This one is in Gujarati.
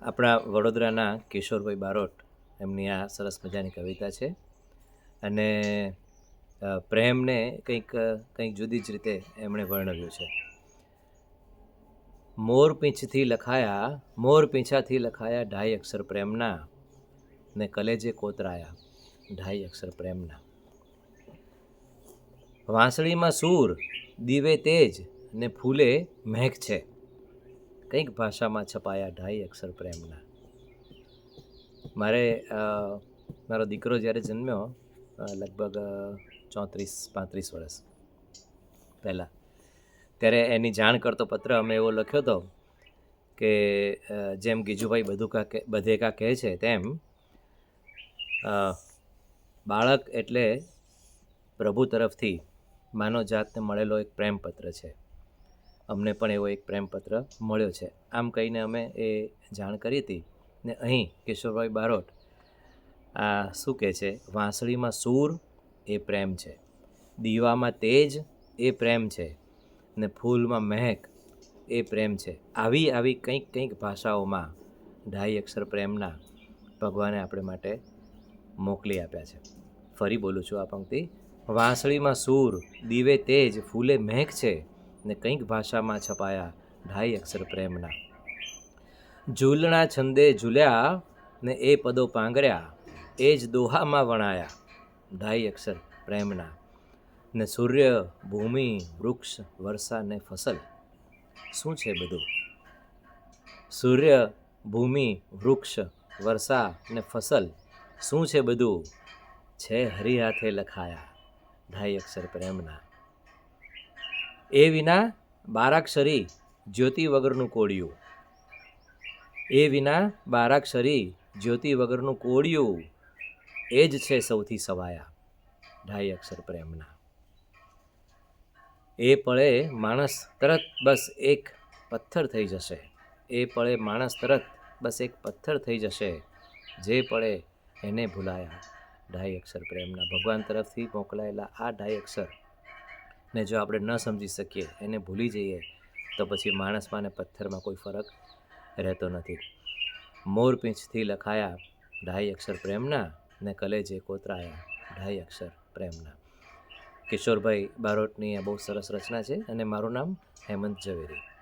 આપણા વડોદરાના કિશોરભાઈ બારોટ એમની આ સરસ મજાની કવિતા છે અને પ્રેમને કંઈક જુદી જ રીતે એમણે વર્ણવ્યું છે. મોર પીંછાથી લખાયા 2.5 અક્ષર પ્રેમના ને કલેજે કોતરાયા 2.5 અક્ષર પ્રેમના. વાંસળીમાં સૂર દીવે તેજ ને ફૂલે મહેક છે, કંઈક ભાષામાં છપાયા 2.5 અક્ષર પ્રેમના. મારો દીકરો જ્યારે જન્મ્યો લગભગ 34-35 વર્ષ પહેલાં, ત્યારે એની જાણ કરતો પત્ર અમે એવો લખ્યો હતો કે જેમ ગીજુભાઈ બધેકા કહે છે તેમ બાળક એટલે પ્રભુ તરફથી માનવજાતને મળેલો એક પ્રેમપત્ર છે. અમને પણ એવો એક પ્રેમપત્ર મળ્યો છે. આમ કહીને અમે એ જાણ કરી હતી. ને અહીં કિશોરભાઈ બારોટ આ શું કહે છે, વાંસળીમાં સૂર એ પ્રેમ છે, દીવામાં તેજ એ પ્રેમ છે, ને ફૂલમાં મહેક એ પ્રેમ છે. આવી કંઈક ભાષાઓમાં 2.5 અક્ષર પ્રેમના ભગવાને આપણે માટે મોકલી આપ્યા છે. ફરી બોલું છું આ પંક્તિ. વાંસળીમાં સૂર દીવે તેજ ફૂલે મહેક છે, ને કંઈક ભાષામાં છપાયા 2.5 અક્ષર પ્રેમના. ઝૂલણા છંદે ઝૂલ્યા ને એ પદો પાંગર્યા, એ જ દોહામાં વણાયા 2.5 અક્ષર પ્રેમના. ને સૂર્ય ભૂમિ વૃક્ષ વર્ષા ને ફસલ શું છે બધું? સૂર્ય ભૂમિ વૃક્ષ વર્ષા ને ફસલ શું છે બધું? છે હરી હાથે લખાયા 2.5 અક્ષર પ્રેમના. એ વિના બારાક્ષરી જ્યોતિ વગરનું કોડિયું, એ વિના બારાક્ષરી જ્યોતિ વગરનું કોડિયું, એ જ છે સૌથી સવાયા 2.5 અક્ષર પ્રેમના. એ પળે માણસ તરત બસ એક પથ્થર થઈ જશે, એ પળે માણસ તરત બસ એક પથ્થર થઈ જશે, જે પળે એને ભૂલાયા 2.5 અક્ષર પ્રેમના. ભગવાન તરફથી મોકલાયેલા આ 2.5 અક્ષર ને જો આપણે ન સમજી શકીએ, એને ભૂલી જઈએ, તો પછી માણસમાં ને પથ્થરમાં કોઈ ફરક રહેતો નથી. મોર પીંછથી લખાયા 2.5 અક્ષર પ્રેમના ને કલેજે કોતરાયા 2.5 અક્ષર પ્રેમના. કિશોરભાઈ બારોટની આ બહુ સરસ રચના છે અને મારું નામ હેમંત ઝવેરી.